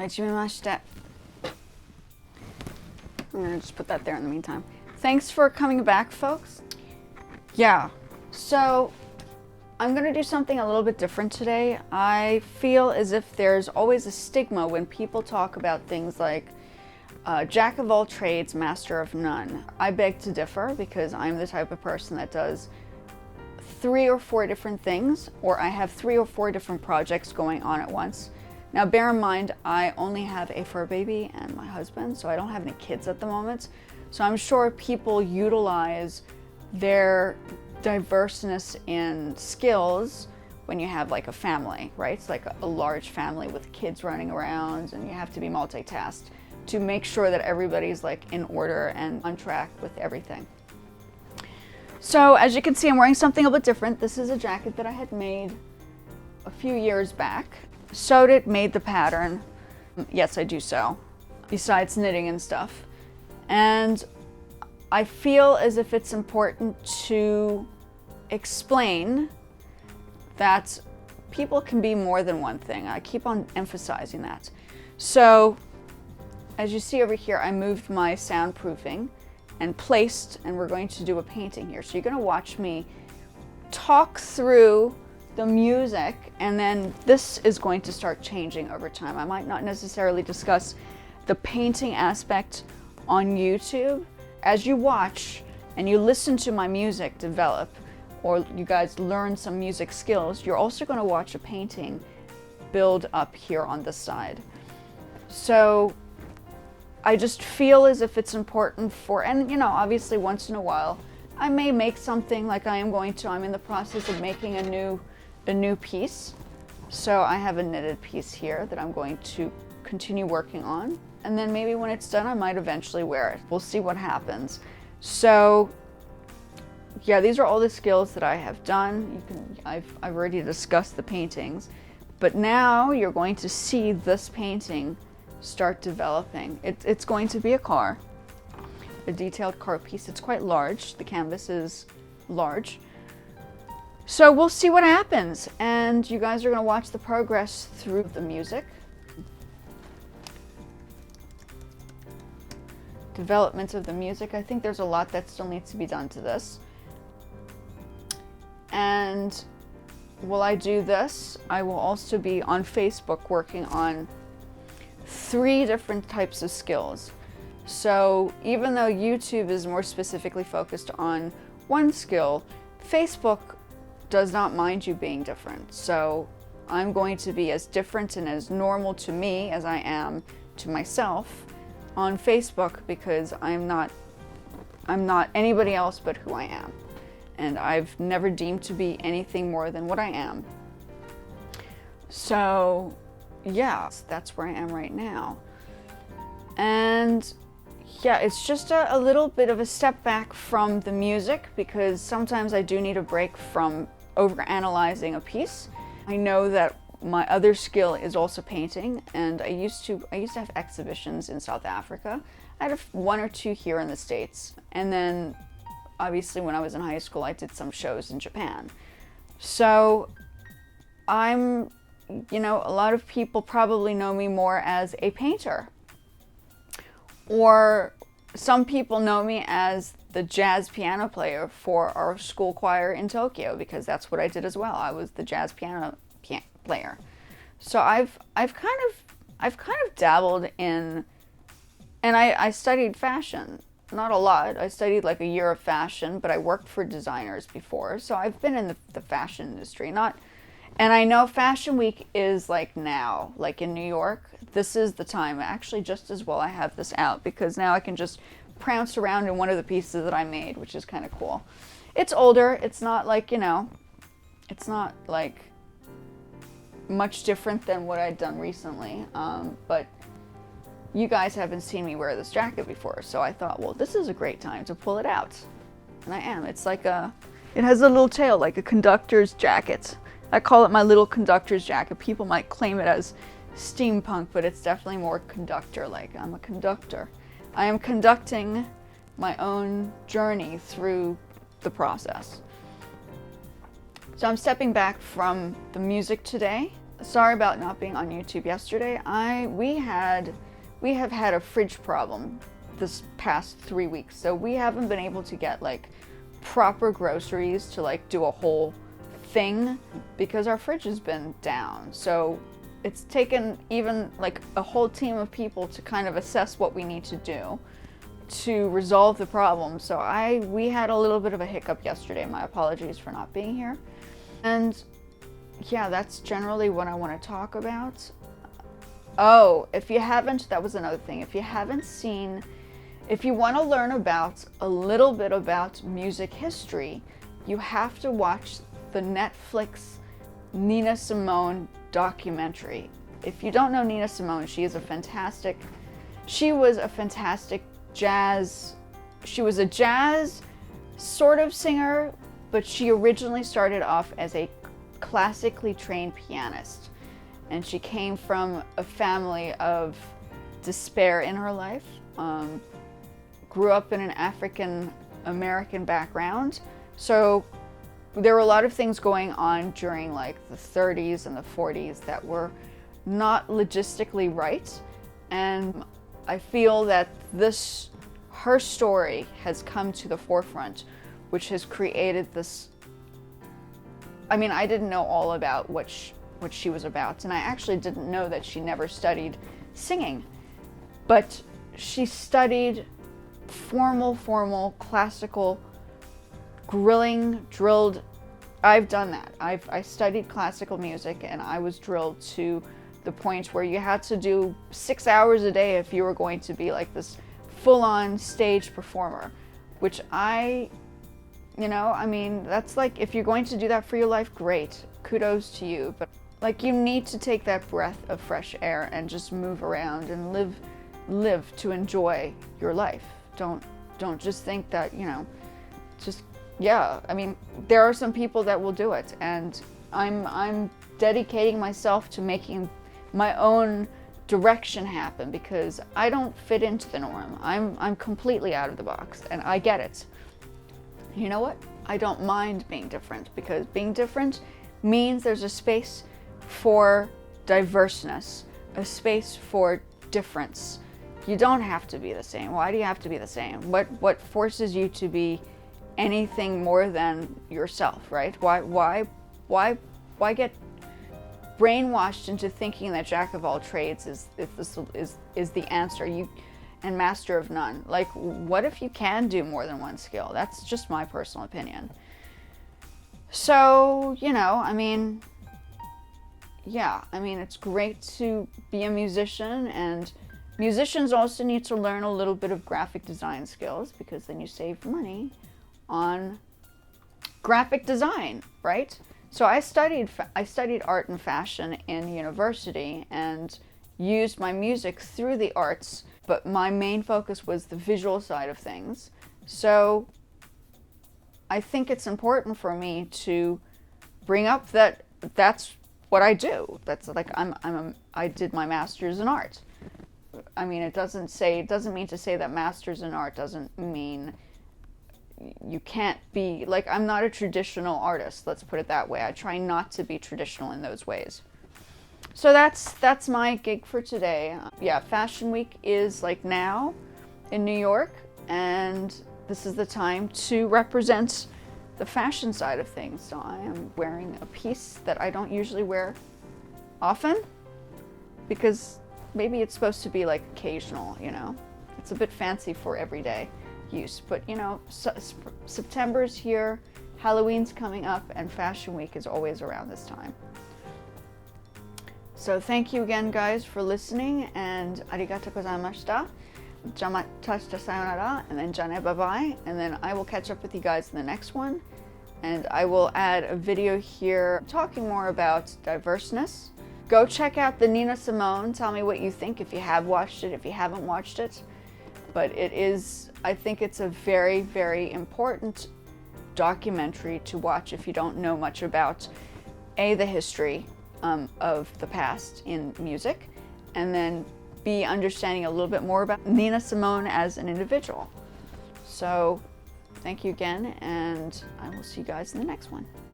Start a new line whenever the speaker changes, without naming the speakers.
Hajimemashite. I'm gonna just put that there in the meantime. Thanks for coming back, folks. Yeah, so I'm gonna do something a little bit different today. I feel as if there's always a stigma when people talk about things like jack of all trades, master of none. I beg to differ because I'm the type of person that does 3 or 4 different things, or I have 3 or 4 different projects going on at once. Now bear in mind, I only have a fur baby and my husband, so I don't have any kids at the moment. So I'm sure people utilize their diverseness in skills when you have like a family, right? It's like a large family with kids running around and you have to be multitasked to make sure that everybody's like in order and on track with everything. So as you can see, I'm wearing something a bit different. This is a jacket that I had made a few years back. Sewed it, made the pattern. Yes, I do sew, besides knitting and stuff. And I feel as if it's important to explain that people can be more than one thing. I keep on emphasizing that. So, as you see over here, I moved my soundproofing and placed, and we're going to do a painting here. So you're going to watch me talk through the music, and then this is going to start changing over time. I might not necessarily discuss the painting aspect on YouTube. As you watch and you listen to my music develop, or you guys learn some music skills, you're also going to watch a painting build up here on the side. So I just feel as if it's important for, and you know, obviously once in a while, I may make something like I am going to. I'm in the process of making a new piece. So I have a knitted piece here that I'm going to continue working on. And then maybe when it's done, I might eventually wear it. We'll see what happens. So yeah, these are all the skills that I have done. I've already discussed the paintings, but now you're going to see this painting start developing. It's going to be a car, a detailed car piece. It's quite large. The canvas is large. So we'll see what happens, and you guys are going to watch the progress through the music. Development of the music. I think there's a lot that still needs to be done to this. And while I do this, I will also be on Facebook working on 3 different types of skills. So even though YouTube is more specifically focused on one skill, Facebook does not mind you being different. So I'm going to be as different and as normal to me as I am to myself on Facebook, because I'm not anybody else but who I am. And I've never deemed to be anything more than what I am. So yeah, that's where I am right now. And yeah, it's just a little bit of a step back from the music, because sometimes I do need a break from overanalyzing a piece. I know that my other skill is also painting, and I used to have exhibitions in South Africa. I had 1 or 2 here in the States, and then obviously when I was in high school I did some shows in Japan. So I'm, you know, a lot of people probably know me more as a painter, or some people know me as the jazz piano player for our school choir in Tokyo, because that's what I did as well. I was the jazz piano player. So I've kind of dabbled in, and I studied fashion. Not a lot. I studied like a year of fashion, but I worked for designers before. So I've been in the fashion industry. And I know Fashion Week is like now, like in New York. This is the time. Actually, just as well I have this out, because now I can just prance around in one of the pieces that I made, which is kind of cool. It's older. It's not like, you know, it's not like much different than what I'd done recently. But you guys haven't seen me wear this jacket before, so I thought, well, this is a great time to pull it out. And I am. It's like it has a little tail, like a conductor's jacket. I call it my little conductor's jacket. People might claim it as steampunk, but it's definitely more conductor, like I'm a conductor. I am conducting my own journey through the process. So I'm stepping back from the music today. Sorry about not being on YouTube yesterday. We have had a fridge problem this past 3 weeks, so we haven't been able to get like proper groceries to like do a whole thing because our fridge has been down. So it's taken even like a whole team of people to kind of assess what we need to do to resolve the problem. So we had a little bit of a hiccup yesterday. My apologies for not being here. And yeah, that's generally what I want to talk about. Oh, if you haven't, that was another thing. If you haven't seen, if you want to learn about a little bit about music history, you have to watch the Netflix Nina Simone documentary. If you don't know Nina Simone, she was a fantastic jazz, she was a jazz sort of singer, but she originally started off as a classically trained pianist. And she came from a family of despair in her life, grew up in an African American background. So there were a lot of things going on during like the 30s and the 40s that were not logistically right. And I feel that her story has come to the forefront, which has created this. I mean, I didn't know all about what she was about, and I actually didn't know that she never studied singing, but she studied formal, classical, drilled. I've done that. I studied classical music, and I was drilled to the point where you had to do 6 hours a day if you were going to be like this full-on stage performer, which I mean, that's like, if you're going to do that for your life, great, kudos to you. But like, you need to take that breath of fresh air and just move around and live to enjoy your life. Don't just think that, I mean, there are some people that will do it, and I'm dedicating myself to making my own direction happen because I don't fit into the norm. I'm completely out of the box, and I get it. You know what? I don't mind being different, because being different means there's a space for diverseness, a space for difference. You don't have to be the same. Why do you have to be the same? What forces you to be anything more than yourself, right? Why get brainwashed into thinking that jack of all trades is the answer? And master of none. Like, what if you can do more than one skill? That's just my personal opinion. So, I mean, it's great to be a musician, and musicians also need to learn a little bit of graphic design skills, because then you save money on graphic design, right? So I studied art and fashion in university and used my music through the arts, but my main focus was the visual side of things. So I think it's important for me to bring up that that's what I do. That's like, I did my master's in art. I mean, it doesn't mean to say that master's in art doesn't mean you can't be, like, I'm not a traditional artist, let's put it that way. I try not to be traditional in those ways. So that's my gig for today. Yeah, Fashion Week is like now in New York, and this is the time to represent the fashion side of things. So I am wearing a piece that I don't usually wear often, because maybe it's supposed to be like occasional, It's a bit fancy for everyday use, but September's here, Halloween's coming up, and Fashion Week is always around this time. So thank you again, guys, for listening, and arigatou gozaimashita. Jamata sayonara, and then jane bye-bye, and then I will catch up with you guys in the next one, and I will add a video here talking more about diverseness. Go check out the Nina Simone. Tell me what you think, if you have watched it, if you haven't watched it. But I think it's a very, very important documentary to watch if you don't know much about the history of the past in music, and then be understanding a little bit more about Nina Simone as an individual. So thank you again, and I will see you guys in the next one.